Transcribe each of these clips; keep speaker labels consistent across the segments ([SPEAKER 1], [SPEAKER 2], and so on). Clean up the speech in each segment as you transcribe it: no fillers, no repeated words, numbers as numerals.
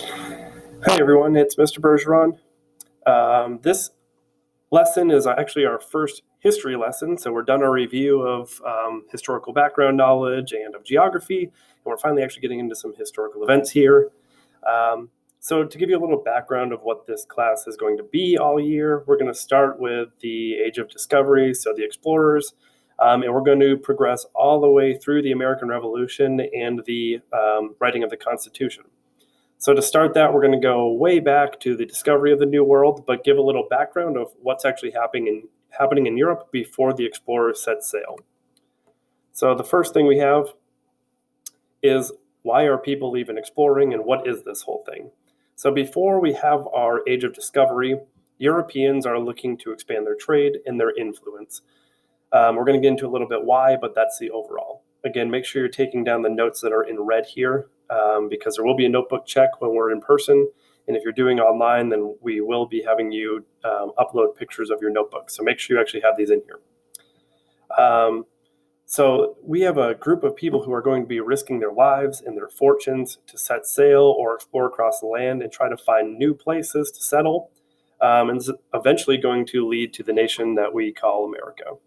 [SPEAKER 1] Hi everyone, it's Mr. Bergeron. This lesson is actually our first history lesson, so we're done our review of historical background knowledge and of geography, and we're finally actually getting into some historical events here. So to give you a little background of what this class is going to be all year, we're going to start with the Age of Discovery, so the explorers, and we're going to progress all the way through the American Revolution and the writing of the Constitution. So to start that, we're going to go way back to the discovery of the New World, but give a little background of what's actually happening in Europe before the explorers set sail. So the first thing we have is, why are people even exploring, and what is this whole thing? So before we have our Age of Discovery, Europeans are looking to expand their trade and their influence. We're going to get into a little bit why, but that's the overall. Again, make sure you're taking down the notes that are in red here, because there will be a notebook check when we're in person. And if you're doing online, then we will be having you upload pictures of your notebooks. So make sure you actually have these in here. So we have a group of people who are going to be risking their lives and their fortunes to set sail or explore across the land and try to find new places to settle. And it's eventually going to lead to the nation that we call America.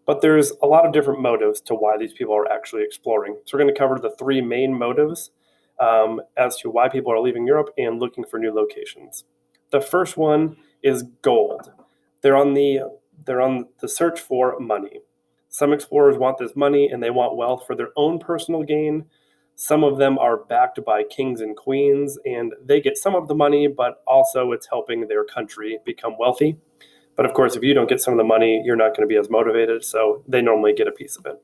[SPEAKER 1] But there's a lot of different motives to why these people are actually exploring. So we're going to cover the three main motives as to why people are leaving Europe and looking for new locations. The first one is gold. They're on the search for money. Some explorers want this money and they want wealth for their own personal gain. Some of them are backed by kings and queens, and they get some of the money, but also it's helping their country become wealthy. But of course, if you don't get some of the money, you're not going to be as motivated, so they normally get a piece of it.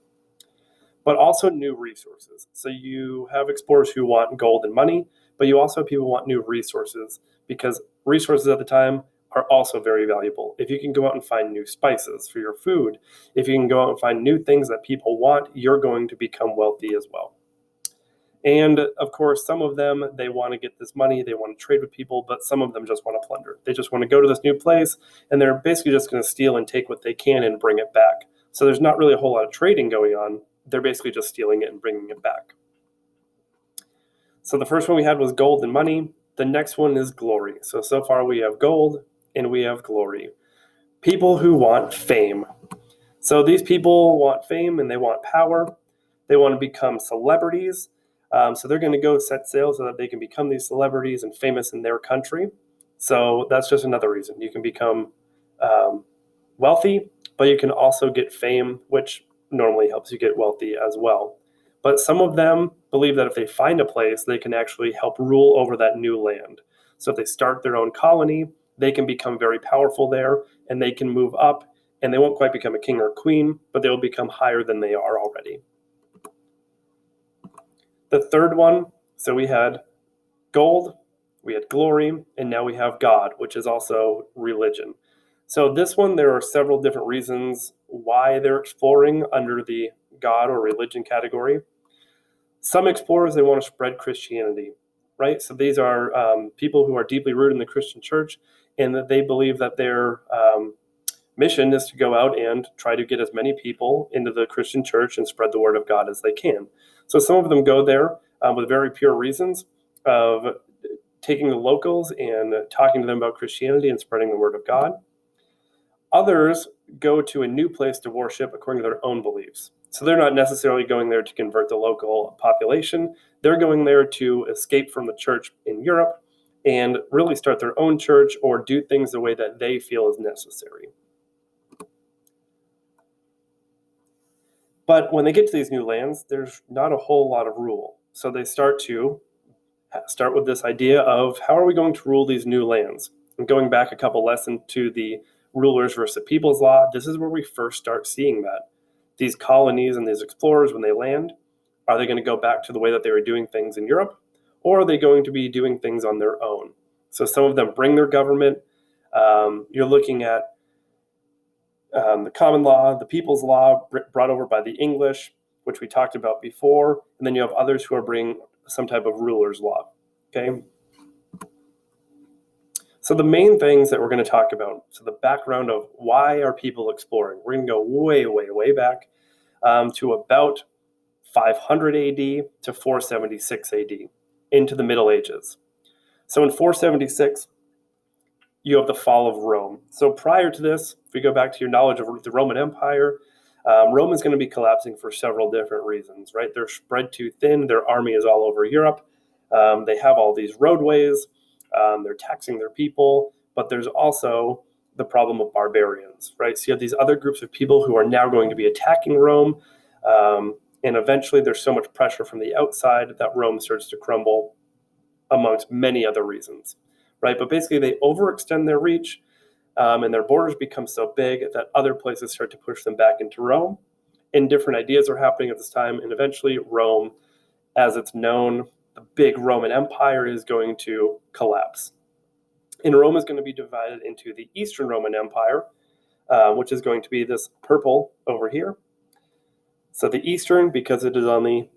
[SPEAKER 1] But also new resources. So you have explorers who want gold and money, but you also have people who want new resources, because resources at the time are also very valuable. If you can go out and find new spices for your food, if you can go out and find new things that people want, you're going to become wealthy as well. And of course, some of them, they want to get this money, they want to trade with people, but some of them just want to plunder. They just want to go to this new place, and they're basically just going to steal and take what they can and bring it back. So there's not really a whole lot of trading going on. They're basically just stealing it and bringing it back. So the first one we had was gold and money. The next one is glory. So far we have gold and we have glory. People who want fame. So these people want fame and they want power. They want to become celebrities. So they're going to go set sail so that they can become these celebrities and famous in their country. So that's just another reason. You can become wealthy, but you can also get fame, which normally helps you get wealthy as well. But some of them believe that if they find a place, they can actually help rule over that new land. So if they start their own colony, they can become very powerful there, and they can move up, and they won't quite become a king or queen, but they will become higher than they are already. The third one, so we had gold, we had glory, and now we have God, which is also religion. So this one, there are several different reasons why they're exploring under the God or religion category. Some explorers, they want to spread Christianity, right? So these are people who are deeply rooted in the Christian church, and that they believe that their mission is to go out and try to get as many people into the Christian church and spread the word of God as they can. So some of them go there with very pure reasons of taking the locals and talking to them about Christianity and spreading the word of God. Others go to a new place to worship according to their own beliefs. So they're not necessarily going there to convert the local population. They're going there to escape from the church in Europe and really start their own church or do things the way that they feel is necessary. But when they get to these new lands, there's not a whole lot of rule. So they start with this idea of, how are we going to rule these new lands? And going back a couple lessons to the rulers versus the people's law, this is where we first start seeing that. These colonies and these explorers, when they land, are they going to go back to the way that they were doing things in Europe? Or are they going to be doing things on their own? So some of them bring their government. You're looking at the common law, the people's law brought over by the English, which we talked about before. And then you have others who are bringing some type of ruler's law. Okay. So the main things that we're going to talk about, so the background of why are people exploring, we're going to go way, way, way back to about 500 AD to 476 AD. into the Middle Ages. So in 476, you have the fall of Rome. So prior to this, if we go back to your knowledge of the Roman Empire, Rome is going to be collapsing for several different reasons, right? They're spread too thin. Their army is all over Europe. They have all these roadways. They're taxing their people, but there's also the problem of barbarians, right? So you have these other groups of people who are now going to be attacking Rome, and eventually there's so much pressure from the outside that Rome starts to crumble, amongst many other reasons, right? But basically they overextend their reach, and their borders become so big that other places start to push them back into Rome, and different ideas are happening at this time, and eventually Rome, as it's known, the big Roman Empire, is going to collapse. And Rome is going to be divided into the Eastern Roman Empire, which is going to be this purple over here. So the Eastern, because it is on the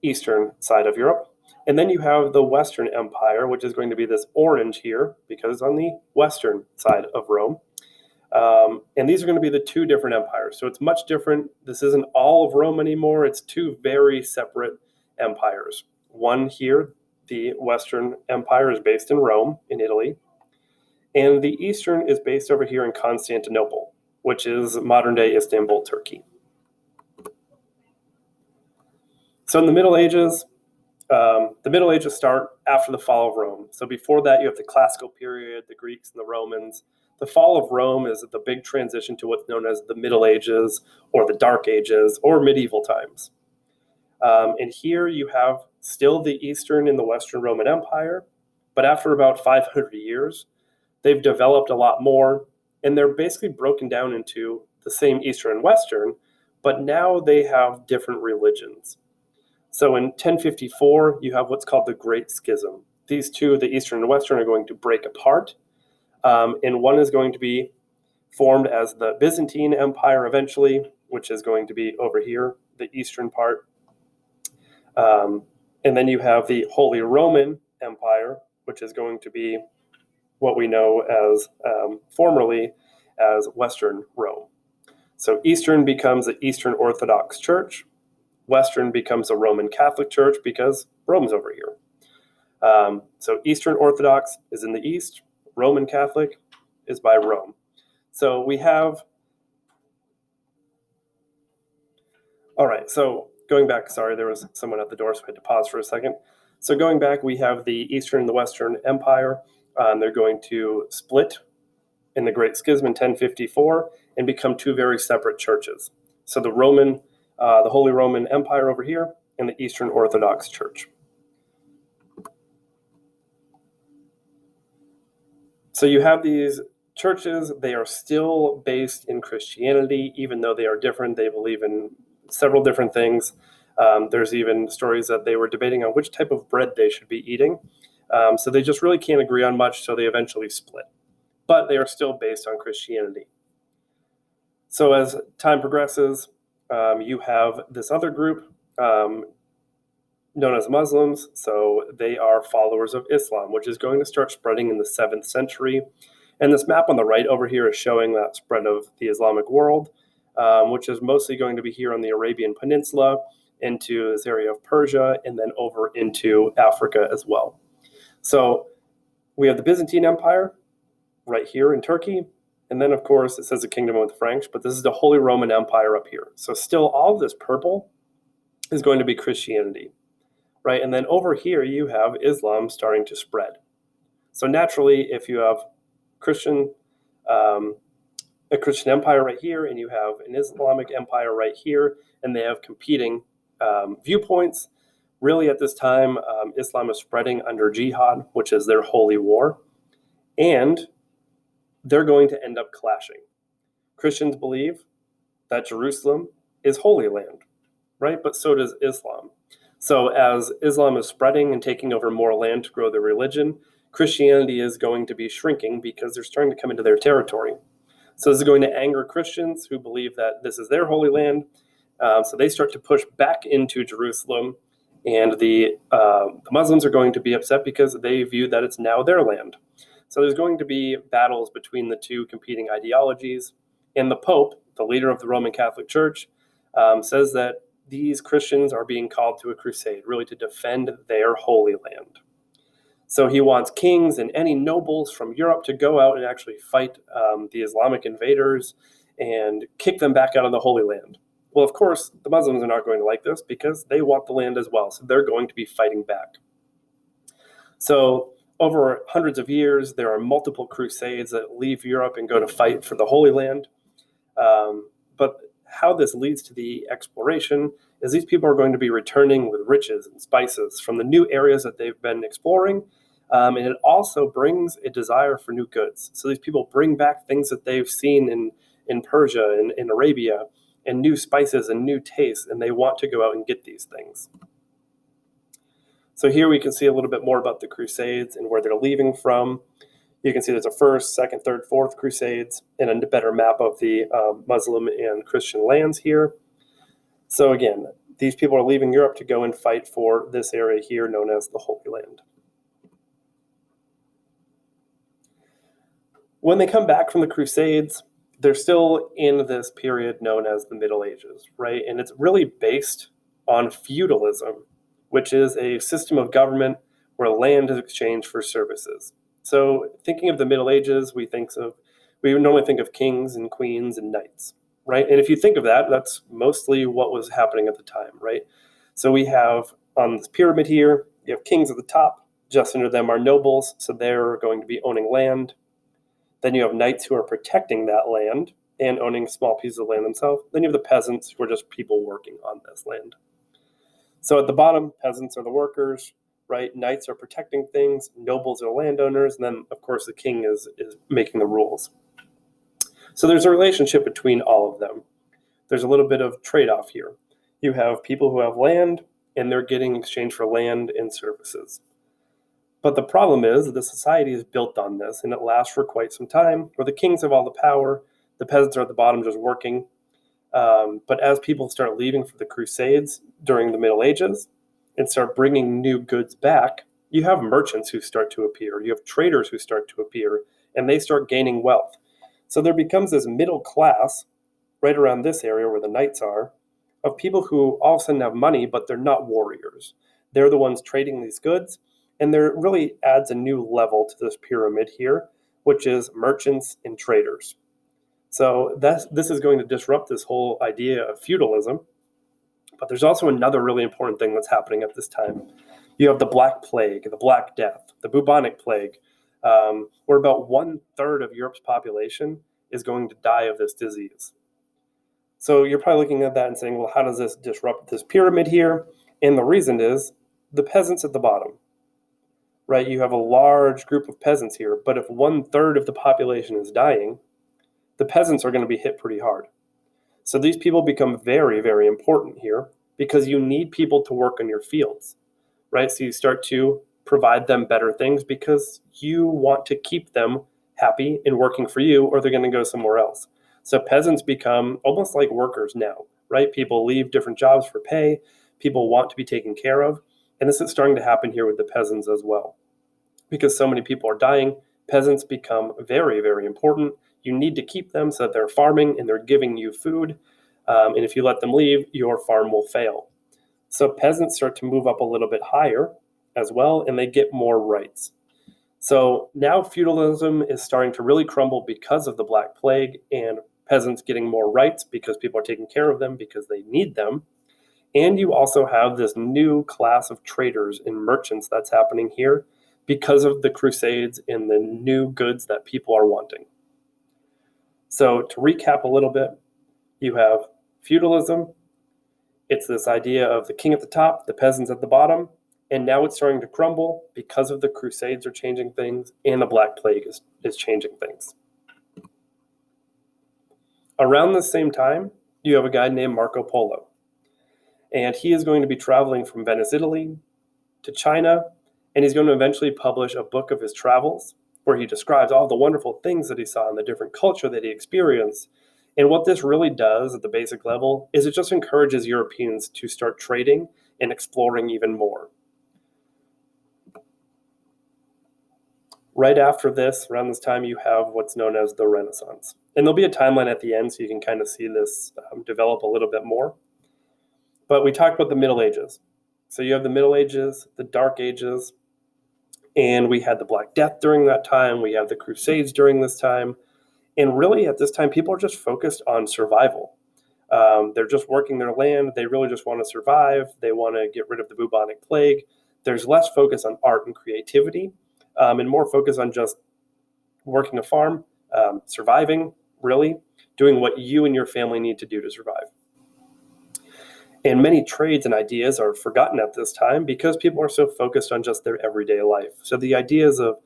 [SPEAKER 1] eastern side of Europe. And then you have the Western Empire, which is going to be this orange here, because it's on the western side of Rome. And these are going to be the two different empires. So it's much different. This isn't all of Rome anymore. It's two very separate empires. One here, the Western Empire, is based in Rome, in Italy. And the Eastern is based over here in Constantinople, which is modern-day Istanbul, Turkey. So in the Middle Ages start after the fall of Rome. So before that, you have the classical period, the Greeks and the Romans. The fall of Rome is the big transition to what's known as the Middle Ages, or the Dark Ages, or medieval times. And here you have still the Eastern and the Western Roman Empire, but after about 500 years, they've developed a lot more, and they're basically broken down into the same Eastern and Western, but now they have different religions. So in 1054, you have what's called the Great Schism. These two, the Eastern and Western, are going to break apart, and one is going to be formed as the Byzantine Empire eventually, which is going to be over here, the eastern part. And then you have the Holy Roman Empire, which is going to be what we know as formerly as Western Rome. So Eastern becomes the Eastern Orthodox Church. Western becomes a Roman Catholic Church because Rome's over here. So Eastern Orthodox is in the east. Roman Catholic is by Rome. So we have... All right, so going back, sorry, there was someone at the door, so I had to pause for a second. So going back, we have the Eastern and the Western Empire. They're going to split in the Great Schism in 1054 and become two very separate churches. So the Holy Roman Empire over here, and the Eastern Orthodox Church. So you have these churches. They are still based in Christianity, even though they are different. They believe in several different things. There's even stories that they were debating on which type of bread they should be eating. So they just really can't agree on much, so they eventually split. But they are still based on Christianity. So as time progresses, you have this other group known as Muslims. So they are followers of Islam, which is going to start spreading in the 7th century. And this map on the right over here is showing that spread of the Islamic world, which is mostly going to be here on the Arabian Peninsula, into this area of Persia, and then over into Africa as well. So we have the Byzantine Empire right here in Turkey. And then, of course, it says the Kingdom of the Franks, but this is the Holy Roman Empire up here. So still all of this purple is going to be Christianity, right? And then over here, you have Islam starting to spread. So naturally, if you have a Christian empire right here, and you have an Islamic empire right here, and they have competing viewpoints, really at this time, Islam is spreading under jihad, which is their holy war, and they're going to end up clashing. Christians believe that Jerusalem is Holy Land, right? But so does Islam. So as Islam is spreading and taking over more land to grow their religion, Christianity is going to be shrinking because they're starting to come into their territory. So this is going to anger Christians who believe that this is their Holy Land. So they start to push back into Jerusalem, and the Muslims are going to be upset because they view that it's now their land. So there's going to be battles between the two competing ideologies. And the Pope, the leader of the Roman Catholic Church, says that these Christians are being called to a crusade, really to defend their holy land. So he wants kings and any nobles from Europe to go out and actually fight the Islamic invaders and kick them back out of the Holy Land. Well, of course, the Muslims are not going to like this because they want the land as well. So they're going to be fighting back. So over hundreds of years, there are multiple crusades that leave Europe and go to fight for the Holy Land. But how this leads to the exploration is these people are going to be returning with riches and spices from the new areas that they've been exploring. And it also brings a desire for new goods. So these people bring back things that they've seen in Persia and in Arabia, and new spices and new tastes, and they want to go out and get these things. So here we can see a little bit more about the Crusades and where they're leaving from. You can see there's a first, second, third, fourth Crusades, and a better map of the Muslim and Christian lands here. So again, these people are leaving Europe to go and fight for this area here known as the Holy Land. When they come back from the Crusades, they're still in this period known as the Middle Ages, right? And it's really based on feudalism, which is a system of government where land is exchanged for services. So thinking of the Middle Ages, we normally think of kings and queens and knights, right? And if you think of that, that's mostly what was happening at the time, right? So we have on this pyramid here, you have kings at the top, just under them are nobles, so they're going to be owning land. Then you have knights who are protecting that land and owning small pieces of land themselves. Then you have the peasants who are just people working on this land. So at the bottom, peasants are the workers, right? Knights are protecting things, nobles are landowners, and then, of course, the king is making the rules. So there's a relationship between all of them. There's a little bit of trade-off here. You have people who have land, and they're getting exchange for land and services. But the problem is that the society is built on this, and it lasts for quite some time, where the kings have all the power, the peasants are at the bottom just working. But as people start leaving for the Crusades during the Middle Ages and start bringing new goods back, you have merchants who start to appear, you have traders who start to appear, and they start gaining wealth. So there becomes this middle class right around this area where the knights are, of people who all of a sudden have money, but they're not warriors. They're the ones trading these goods. And there really adds a new level to this pyramid here, which is merchants and traders. So this is going to disrupt this whole idea of feudalism. But there's also another really important thing that's happening at this time. You have the Black Plague, the Black Death, the bubonic plague, where about 1/3 of Europe's population is going to die of this disease. So you're probably looking at that and saying, well, how does this disrupt this pyramid here? And the reason is the peasants at the bottom. Right, you have a large group of peasants here, but if 1/3 of the population is dying, the peasants are going to be hit pretty hard. So these people become very, very important here because you need people to work in your fields, right? So you start to provide them better things because you want to keep them happy and working for you, or they're going to go somewhere else. So peasants become almost like workers now, right? People leave different jobs for pay. People want to be taken care of. And this is starting to happen here with the peasants as well. Because so many people are dying, peasants become very, very important. You need to keep them so that they're farming and they're giving you food. And if you let them leave, your farm will fail. So peasants start to move up a little bit higher as well, and they get more rights. So now feudalism is starting to really crumble because of the Black Plague and peasants getting more rights because people are taking care of them because they need them. And you also have this new class of traders and merchants that's happening here because of the Crusades and the new goods that people are wanting. So to recap a little bit, you have feudalism. It's this idea of the king at the top, the peasants at the bottom, and now it's starting to crumble because of the Crusades are changing things and the Black Plague is changing things. Around the same time, you have a guy named Marco Polo. And he is going to be traveling from Venice, Italy to China, and he's going to eventually publish a book of his travels where he describes all the wonderful things that he saw and the different culture that he experienced. And what this really does at the basic level is it just encourages Europeans to start trading and exploring even more. Right after this, around this time, you have what's known as the Renaissance. And there'll be a timeline at the end so you can kind of see this develop a little bit more. But we talked about the Middle Ages. So you have the Middle Ages, the Dark Ages, and we had the Black Death during that time. We have the Crusades during this time. And really, at this time, people are just focused on survival. They're just working their land. They really just want to survive. They want to get rid of the bubonic plague. There's less focus on art and creativity, and more focus on just working a farm, surviving, really, doing what you and your family need to do to survive. And many trades and ideas are forgotten at this time because people are so focused on just their everyday life. So the ideas of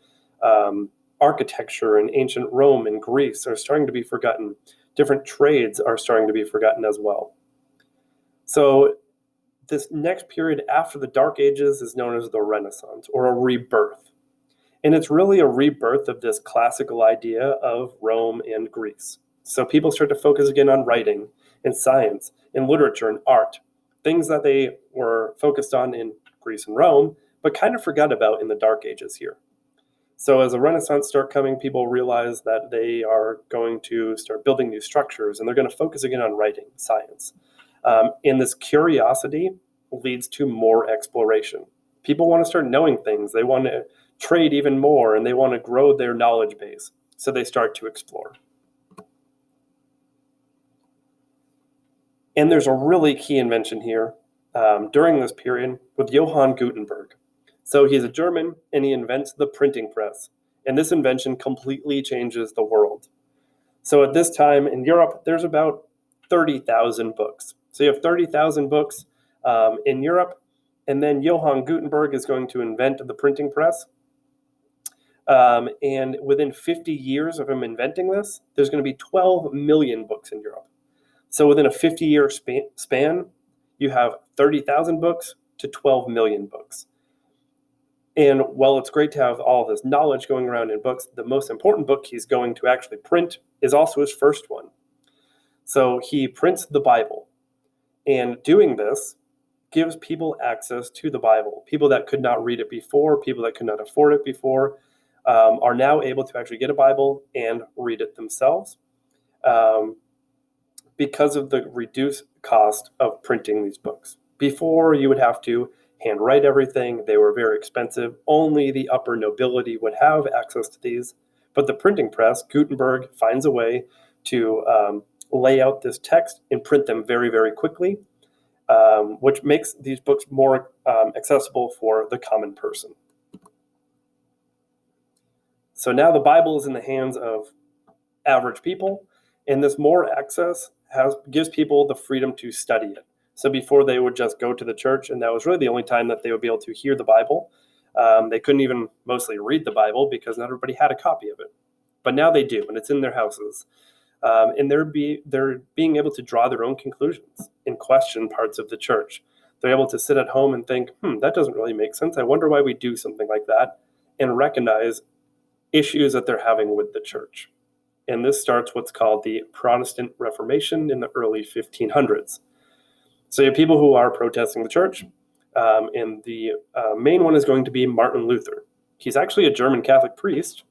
[SPEAKER 1] architecture in ancient Rome and Greece are starting to be forgotten. Different trades are starting to be forgotten as well. So this next period after the Dark Ages is known as the Renaissance, or a rebirth. And it's really a rebirth of this classical idea of Rome and Greece. So people start to focus again on writing and science and literature and art, things that they were focused on in Greece and Rome, but kind of forgot about in the Dark Ages here. So as the Renaissance starts coming, people realize that they are going to start building new structures, and they're going to focus again on writing, science. And this curiosity leads to more exploration. People want to start knowing things. They want to trade even more, and they want to grow their knowledge base. So they start to explore. And there's a really key invention here during this period with Johann Gutenberg. So he's a German, and he invents the printing press. And this invention completely changes the world. So at this time in Europe, there's about 30,000 books. So you have 30,000 books in Europe, and then Johann Gutenberg is going to invent the printing press. And within 50 years of him inventing this, there's going to be 12 million books in Europe. So within a 50-year span, you have 30,000 books to 12 million books. And while it's great to have all this knowledge going around in books, the most important book he's going to actually print is also his first one. So he prints the Bible. And doing this gives people access to the Bible. People that could not read it before, people that could not afford it before, are now able to actually get a Bible and read it themselves because of the reduced cost of printing these books. Before, you would have to handwrite everything. They were very expensive. Only the upper nobility would have access to these. But the printing press, Gutenberg finds a way to lay out this text and print them very, very quickly, which makes these books more accessible for the common person. So now the Bible is in the hands of average people, and this more access gives people the freedom to study it. So before, they would just go to the church, and that was really the only time that they would be able to hear the Bible. They couldn't even mostly read the Bible because not everybody had a copy of it. But now they do, and it's in their houses. And they're being able to draw their own conclusions and question parts of the church. They're able to sit at home and think, that doesn't really make sense. I wonder why we do something like that, and recognize issues that they're having with the church. And this starts what's called the Protestant Reformation in the early 1500s. So you have people who are protesting the church, and the main one is going to be Martin Luther. He's actually a German Catholic priest,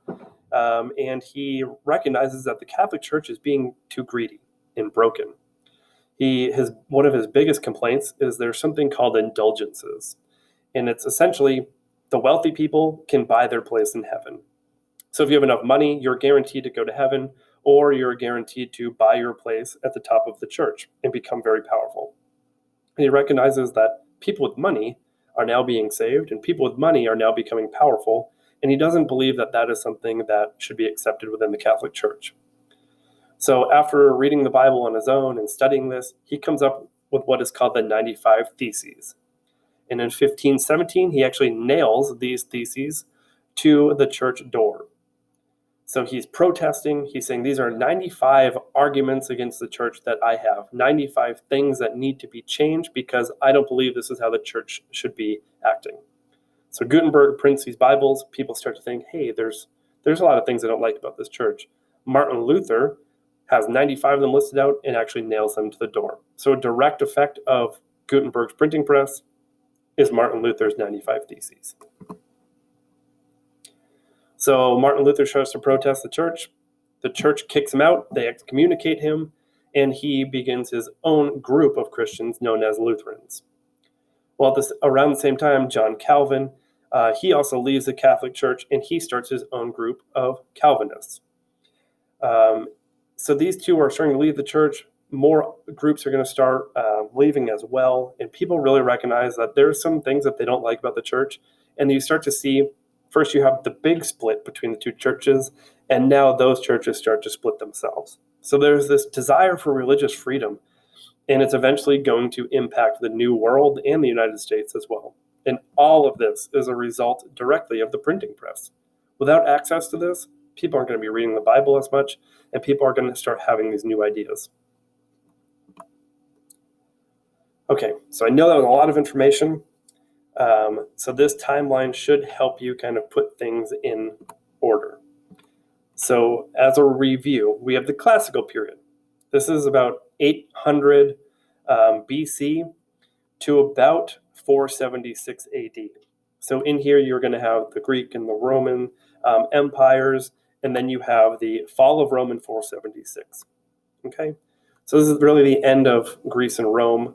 [SPEAKER 1] and he recognizes that the Catholic Church is being too greedy and broken. One of his biggest complaints is there's something called indulgences, and it's essentially the wealthy people can buy their place in heaven. So if you have enough money, you're guaranteed to go to heaven, or you're guaranteed to buy your place at the top of the church and become very powerful. And he recognizes that people with money are now being saved, and people with money are now becoming powerful, and he doesn't believe that that is something that should be accepted within the Catholic Church. So after reading the Bible on his own and studying this, he comes up with what is called the 95 Theses. And in 1517, he actually nails these theses to the church door. So he's protesting. He's saying these are 95 arguments against the church that I have, 95 things that need to be changed because I don't believe this is how the church should be acting. So Gutenberg prints these Bibles. People start to think, hey, there's a lot of things I don't like about this church. Martin Luther has 95 of them listed out and actually nails them to the door. So a direct effect of Gutenberg's printing press is Martin Luther's 95 Theses. So Martin Luther starts to protest the church. The church kicks him out. They excommunicate him. and he begins his own group of Christians known as Lutherans. Well, around the same time, John Calvin, he also leaves the Catholic Church, and he starts his own group of Calvinists. So these two are starting to leave the church. More groups are going to start leaving as well, and people really recognize that there's some things that they don't like about the church, and you start to see, first you have the big split between the two churches, and now those churches start to split themselves. So there's this desire for religious freedom, and it's eventually going to impact the New World and the United States as well. And all of this is a result directly of the printing press. Without access to this, people aren't going to be reading the Bible as much, and people are going to start having these new ideas. Okay, so I know that was a lot of information. So this timeline should help you kind of put things in order. So as a review, we have the classical period. This is about 800 BC to about 476 AD. So in here, you're going to have the Greek and the Roman empires, and then you have the fall of Rome in 476. Okay, so this is really the end of Greece and Rome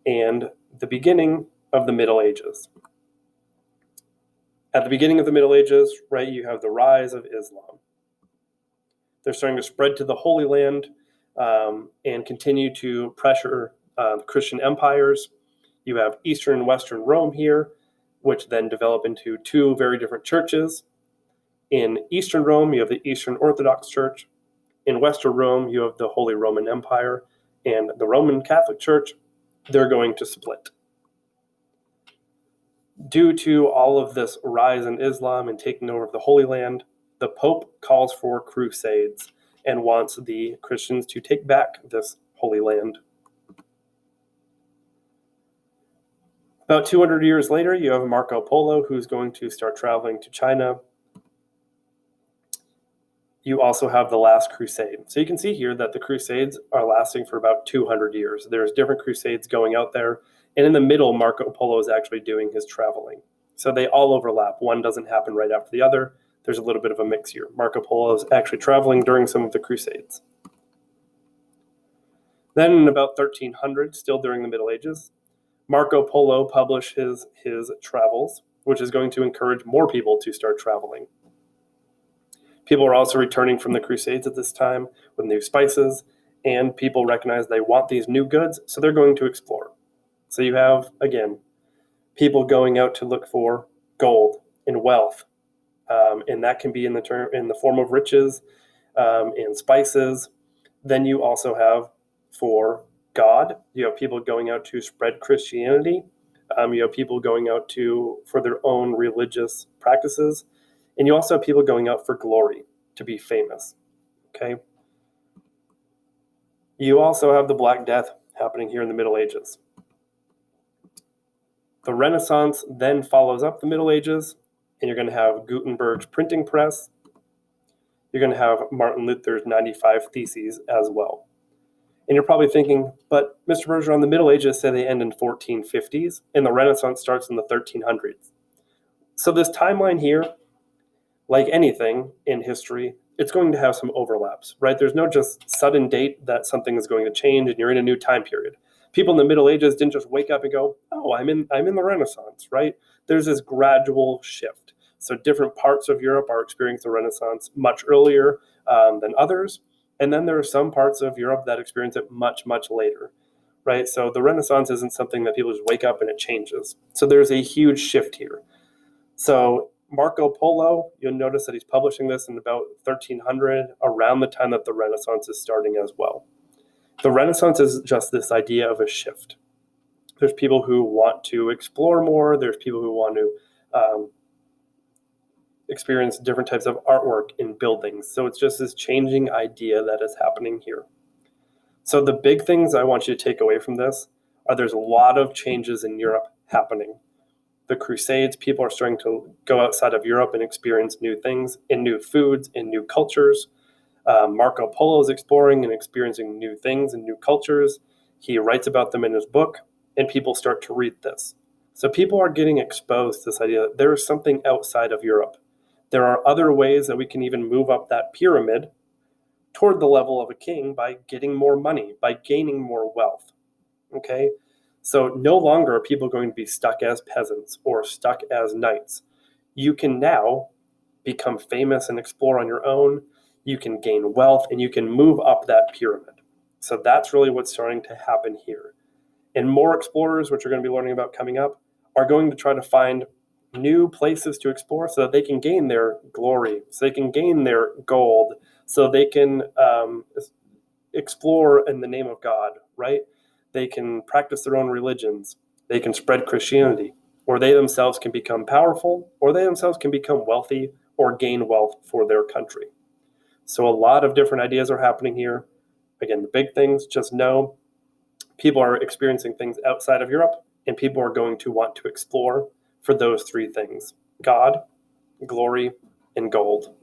[SPEAKER 1] and the beginning of the Middle Ages. At the beginning of the Middle Ages, right, you have the rise of Islam. They're starting to spread to the Holy Land and continue to pressure Christian empires. You have Eastern and Western Rome here, which then develop into two very different churches. In Eastern Rome, you have the Eastern Orthodox Church. In Western Rome, you have the Holy Roman Empire. And the Roman Catholic Church, they're going to split. Due to all of this rise in Islam and taking over the Holy Land, the Pope calls for crusades and wants the Christians to take back this Holy Land. About 200 years later, you have Marco Polo, who's going to start traveling to China. You also have the Last Crusade. So you can see here that the Crusades are lasting for about 200 years. There's different Crusades going out there. And in the middle, Marco Polo is actually doing his traveling. So they all overlap. One doesn't happen right after the other. There's a little bit of a mix here. Marco Polo is actually traveling during some of the Crusades. Then in about 1300, still during the Middle Ages, Marco Polo published his travels, which is going to encourage more people to start traveling. People are also returning from the Crusades at this time with new spices, and people recognize they want these new goods, so they're going to explore. So you have, again, people going out to look for gold and wealth, and that can be in the form of riches and spices. Then you also have, for God, you have people going out to spread Christianity. You have people going out for their own religious practices. And you also have people going out for glory, to be famous. Okay. You also have the Black Death happening here in the Middle Ages. The Renaissance then follows up the Middle Ages, and you're going to have Gutenberg's printing press. You're going to have Martin Luther's 95 Theses as well. And you're probably thinking, but Mr. Bergeron, the Middle Ages say they end in 1450s, and the Renaissance starts in the 1300s. So this timeline here, like anything in history, it's going to have some overlaps, right? There's no just sudden date that something is going to change and you're in a new time period. People in the Middle Ages didn't just wake up and go, oh, I'm in the Renaissance, right? There's this gradual shift. So different parts of Europe are experiencing the Renaissance much earlier than others. And then there are some parts of Europe that experience it much, much later, right? So the Renaissance isn't something that people just wake up and it changes. So there's a huge shift here. So Marco Polo, you'll notice that he's publishing this in about 1300, around the time that the Renaissance is starting as well. The Renaissance is just this idea of a shift. There's people who want to explore more. There's people who want to experience different types of artwork in buildings. So it's just this changing idea that is happening here. So the big things I want you to take away from this are there's a lot of changes in Europe happening. The Crusades, people are starting to go outside of Europe and experience new things and new foods and new cultures. Marco Polo is exploring and experiencing new things and new cultures. He writes about them in his book, and people start to read this. So people are getting exposed to this idea that there is something outside of Europe. There are other ways that we can even move up that pyramid toward the level of a king by getting more money, by gaining more wealth. Okay? So no longer are people going to be stuck as peasants or stuck as knights. You can now become famous and explore on your own. You can gain wealth and you can move up that pyramid. So that's really what's starting to happen here. And more explorers, which we're going to be learning about coming up, are going to try to find new places to explore so that they can gain their glory, so they can gain their gold, so they can explore in the name of God, right? They can practice their own religions. They can spread Christianity, or they themselves can become powerful, or they themselves can become wealthy or gain wealth for their country. So a lot of different ideas are happening here. Again, the big things, just know people are experiencing things outside of Europe, and people are going to want to explore for those three things: God, glory, and gold.